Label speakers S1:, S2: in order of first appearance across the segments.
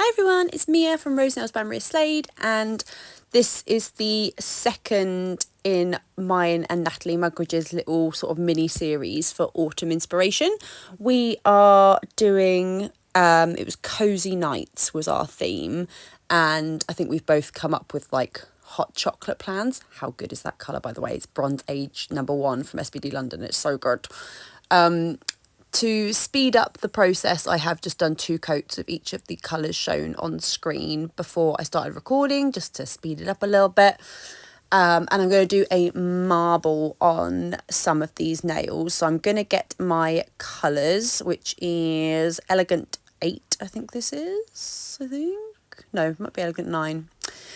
S1: Hi everyone, it's Mia from Rose Nails by Maria Slade, and this is the second in mine and Natalie Mugridge's little sort of mini series for autumn inspiration. We are doing it was Cozy Nights was our theme, and I think we've both come up with like hot chocolate plans. How good is that colour, by the way? It's Bronze Age #1 from SBD London. It's so good. To speed up the process, I have just done 2 coats of each of the colours shown on screen before I started recording, just to speed it up a little bit. And I'm going to do a marble on some of these nails. So I'm going to get my colours, which is Elegant 8, I think this is, No, it might be Elegant 9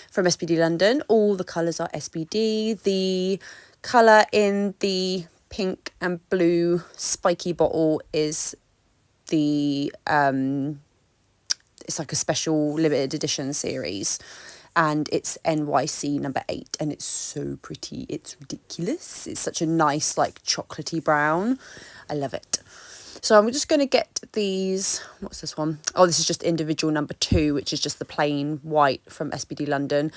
S1: from SBD London. All the colours are SBD. The colour in the pink and blue spiky bottle is the it's like a special limited edition series, and it's NYC #8, and it's so pretty, it's ridiculous. It's such a nice like chocolatey brown. I love it. So I'm just going to get these. What's this one? Oh, this is just individual #2, which is just the plain white from SBD London.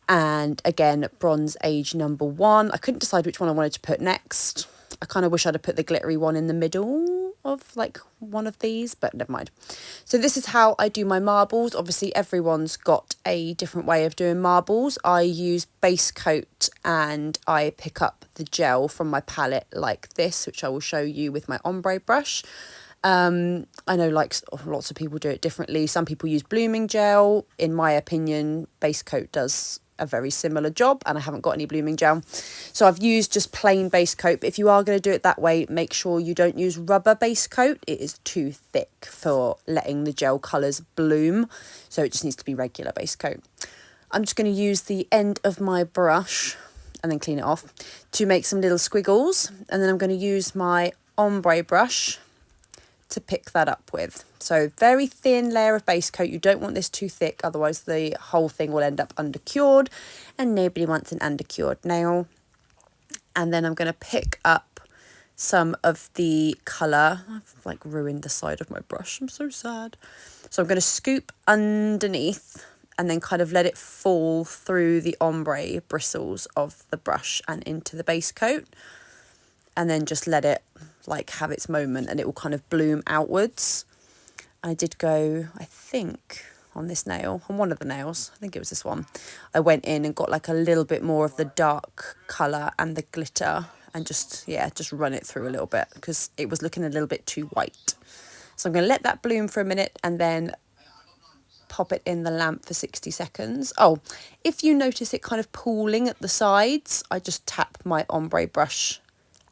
S1: And again, Bronze Age #1. I couldn't decide which one I wanted to put next. I kind of wish I'd have put the glittery one in the middle of like one of these, but never mind. So this is how I do my marbles. Obviously, everyone's got a different way of doing marbles. I use base coat and I pick up the gel from my palette like this, which I will show you with my ombre brush. I know like lots of people do it differently. Some people use blooming gel. In my opinion, base coat does a very similar job, and I haven't got any blooming gel, so I've used just plain base coat. But if you are going to do it that way, make sure you don't use rubber base coat. It is too thick for letting the gel colours bloom, so it just needs to be regular base coat. I'm just going to use the end of my brush and then clean it off to make some little squiggles, and then I'm going to use my ombre brush to pick that up with. So very thin layer of base coat. You don't want this too thick, otherwise the whole thing will end up undercured, and nobody wants an undercured nail. And then I'm going to pick up some of the colour. I've like ruined the side of my brush, I'm so sad. So I'm going to scoop underneath and then kind of let it fall through the ombre bristles of the brush and into the base coat, and then just let it like have its moment, and it will kind of bloom outwards. I did go, I think, on this nail, on one of the nails, I think it was this one, I went in and got like a little bit more of the dark colour and the glitter, and just run it through a little bit because it was looking a little bit too white. So I'm going to let that bloom for a minute and then pop it in the lamp for 60 seconds. Oh, if you notice it kind of pooling at the sides, I just tap my ombre brush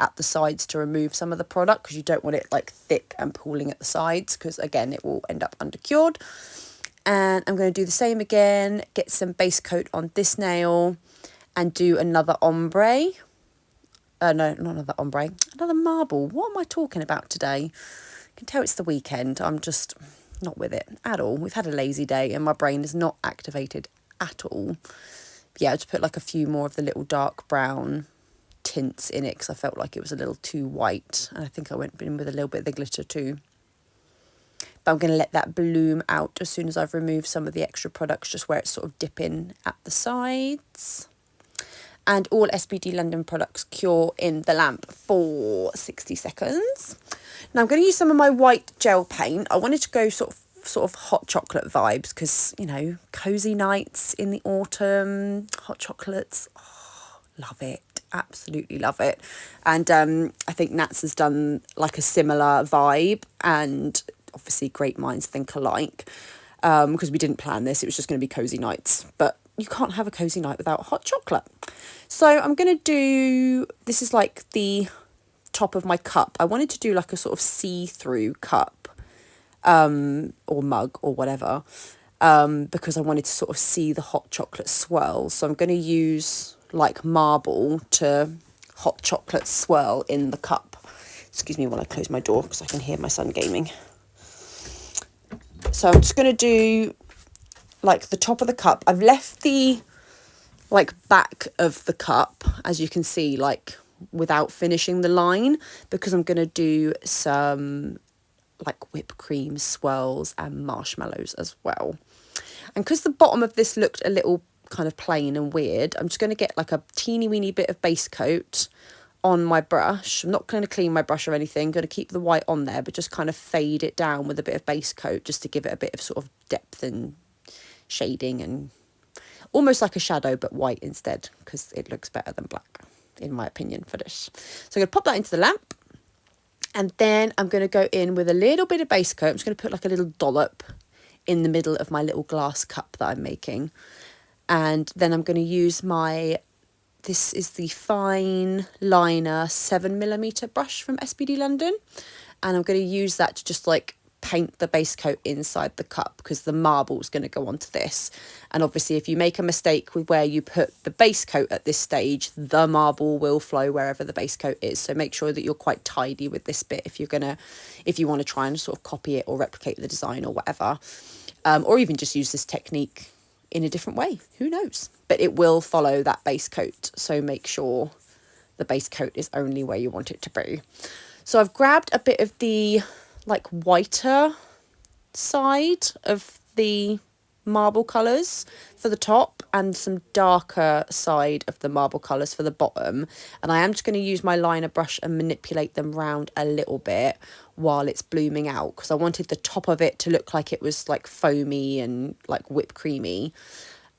S1: at the sides to remove some of the product, because you don't want it like thick and pooling at the sides, because again it will end up undercured. And I'm going to do the same again, get some base coat on this nail and do another ombre. No, not another ombre, another marble. What am I talking about today? You can tell it's the weekend. I'm just not with it at all. We've had a lazy day and my brain is not activated at all. But yeah, I just put like a few more of the little dark brown tints in it because I felt like it was a little too white, and I think I went in with a little bit of the glitter too. But I'm going to let that bloom out as soon as I've removed some of the extra products, just where it's sort of dipping at the sides. And all SBD London products cure in the lamp for 60 seconds. Now I'm going to use some of my white gel paint. I wanted to go sort of hot chocolate vibes, because, you know, cozy nights in the autumn, hot chocolates, love it, absolutely love it. And I think Nats has done like a similar vibe, and obviously great minds think alike, because we didn't plan this, it was just going to be cozy nights, but you can't have a cozy night without hot chocolate. So I'm going to do, this is like the top of my cup. I wanted to do like a sort of see-through cup or mug or whatever, because I wanted to sort of see the hot chocolate swirl. So I'm going to use like marble to hot chocolate swirl in the cup. Excuse me while I close my door because I can hear my son gaming. So I'm just going to do like the top of the cup. I've left the like back of the cup, as you can see, like without finishing the line, because I'm going to do some like whipped cream, swirls and marshmallows as well. And because the bottom of this looked a little kind of plain and weird, I'm just going to get like a teeny weeny bit of base coat on my brush. I'm not going to clean my brush or anything. I'm going to keep the white on there, but just kind of fade it down with a bit of base coat just to give it a bit of sort of depth and shading, and almost like a shadow but white instead, because it looks better than black in my opinion for this. So I'm going to pop that into the lamp, and then I'm going to go in with a little bit of base coat. I'm just going to put like a little dollop in the middle of my little glass cup that I'm making. And then I'm going to use this is the fine liner 7mm brush from SBD London. And I'm going to use that to just like paint the base coat inside the cup, because the marble is going to go onto this. And obviously if you make a mistake with where you put the base coat at this stage, the marble will flow wherever the base coat is. So make sure that you're quite tidy with this bit if you want to try and sort of copy it or replicate the design or whatever. Or even just use this technique in a different way, who knows, but it will follow that base coat, so make sure the base coat is only where you want it to be. So I've grabbed a bit of the like whiter side of the marble colours for the top and some darker side of the marble colours for the bottom, and I am just going to use my liner brush and manipulate them round a little bit while it's blooming out, because I wanted the top of it to look like it was like foamy and like whipped creamy,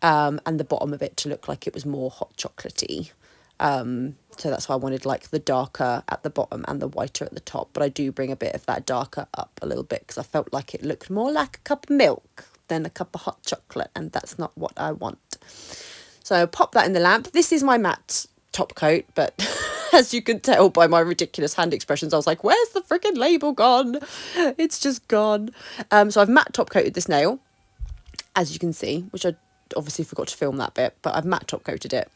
S1: and the bottom of it to look like it was more hot chocolatey. So that's why I wanted like the darker at the bottom and the whiter at the top, but I do bring a bit of that darker up a little bit because I felt like it looked more like a cup of milk than a cup of hot chocolate, and that's not what I want. So pop that in the lamp. This is my matte top coat, but as you can tell by my ridiculous hand expressions, I was like, where's the freaking label gone? It's just gone. So I've matte top coated this nail, as you can see, which I obviously forgot to film that bit, but I've matte top coated it.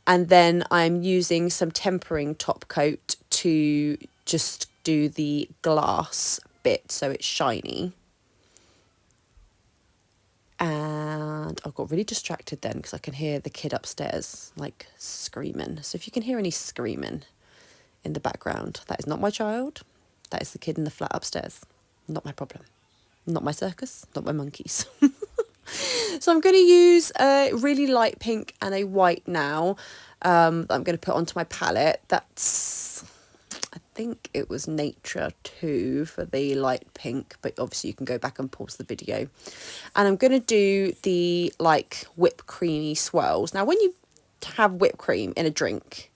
S1: And then I'm using some tempering top coat to just do the glass bit so it's shiny. And I got really distracted then because I can hear the kid upstairs like screaming. So if you can hear any screaming in the background, that is not my child. That is the kid in the flat upstairs. Not my problem. Not my circus. Not my monkeys. So I'm going to use a really light pink and a white now that I'm going to put onto my palette. That's, I think it was Nature 2 for the light pink, but obviously you can go back and pause the video. And I'm going to do the like whipped creamy swirls. Now when you have whipped cream in a drink,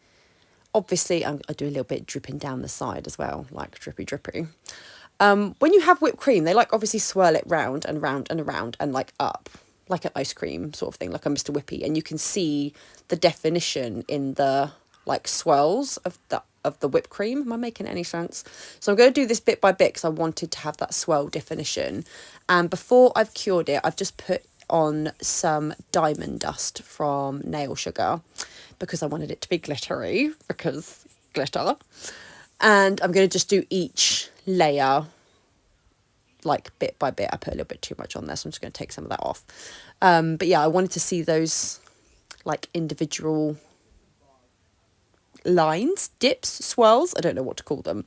S1: obviously I do a little bit dripping down the side as well, like drippy drippy. When you have whipped cream, they like obviously swirl it round and round and around and like up, like an ice cream sort of thing, like a Mr. Whippy, and you can see the definition in the like swirls of the whipped cream. Am I making any sense? So I'm going to do this bit by bit because I wanted to have that swirl definition. And before I've cured it, I've just put on some diamond dust from Nail Sugar because I wanted it to be glittery, because glitter. And I'm going to just do each layer like bit by bit. I put a little bit too much on there, so I'm just going to take some of that off. But yeah, I wanted to see those like individual lines, dips, swirls, I don't know what to call them.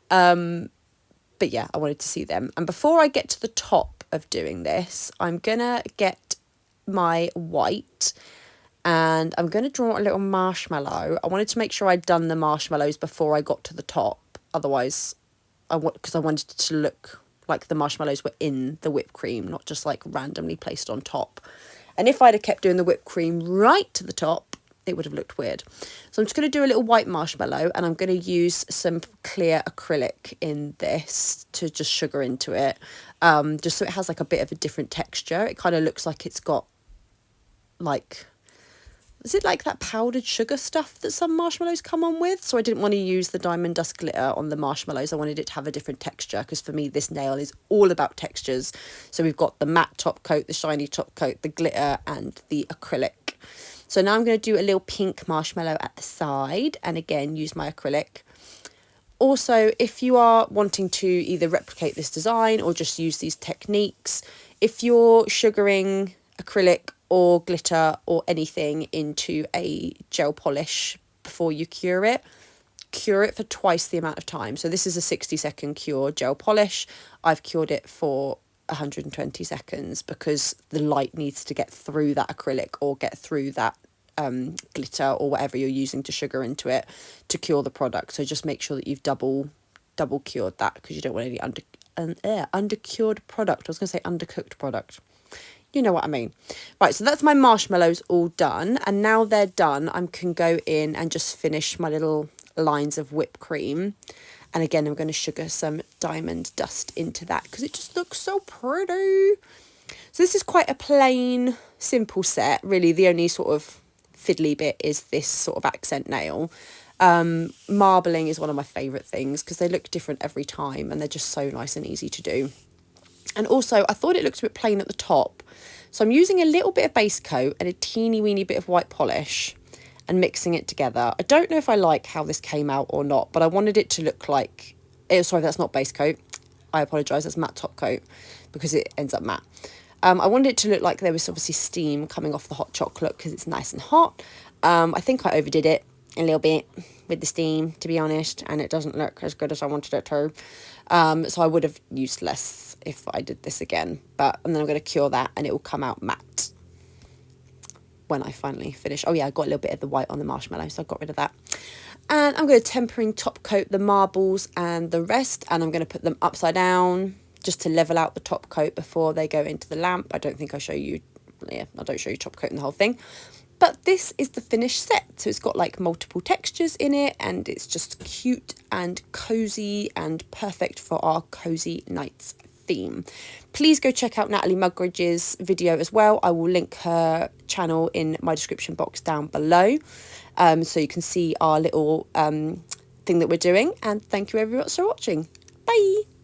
S1: But yeah, I wanted to see them. And before I get to the top of doing this, I'm going to get my white and I'm going to draw a little marshmallow. I wanted to make sure I'd done the marshmallows before I got to the top. Otherwise, because I wanted it to look like the marshmallows were in the whipped cream, not just like randomly placed on top. And if I'd have kept doing the whipped cream right to the top, it would have looked weird. So I'm just going to do a little white marshmallow, and I'm going to use some clear acrylic in this to just sugar into it, just so it has like a bit of a different texture. It kind of looks like it's got like, is it like that powdered sugar stuff that some marshmallows come on with? So I didn't want to use the diamond dust glitter on the marshmallows. I wanted it to have a different texture, because for me this nail is all about textures. So we've got the matte top coat, the shiny top coat, the glitter and the acrylic. So now I'm going to do a little pink marshmallow at the side, and again use my acrylic. Also, if you are wanting to either replicate this design or just use these techniques, if you're sugaring acrylic or glitter or anything into a gel polish before you cure it, cure it for twice the amount of time. So this is a 60-second cure gel polish. I've cured it for 120 seconds because the light needs to get through that acrylic or get through that glitter or whatever you're using to sugar into it to cure the product. So just make sure that you've double cured that, because you don't want any undercured product. I was going to say undercooked product. You know what I mean. Right, so that's my marshmallows all done, and now they're done, I can go in and just finish my little lines of whipped cream. And again, I'm going to sugar some diamond dust into that because it just looks so pretty. So this is quite a plain, simple set. Really, the only sort of fiddly bit is this sort of accent nail. Marbling is one of my favourite things because they look different every time and they're just so nice and easy to do. And also, I thought it looked a bit plain at the top. So I'm using a little bit of base coat and a teeny weeny bit of white polish and mixing it together. I don't know if I like how this came out or not, but I wanted it to look like... sorry, that's not base coat. I apologise, that's matte top coat because it ends up matte. I wanted it to look like there was obviously steam coming off the hot chocolate because it's nice and hot. I think I overdid it a little bit with the steam, to be honest, and it doesn't look as good as I wanted it to. So I would have used less if I did this again. And then I'm going to cure that and it will come out matte when I finally finish. Oh yeah, I got a little bit of the white on the marshmallow, so I got rid of that. And I'm going to tempering top coat the marbles and the rest, and I'm going to put them upside down just to level out the top coat before they go into the lamp. I don't think I show you, I don't show you top coating the whole thing. But this is the finished set. So it's got like multiple textures in it and it's just cute and cozy and perfect for our cozy nights theme. Please go check out Natalie Mugridge's video as well. I will link her channel in my description box down below, so you can see our little thing that we're doing. And thank you everyone for watching. Bye.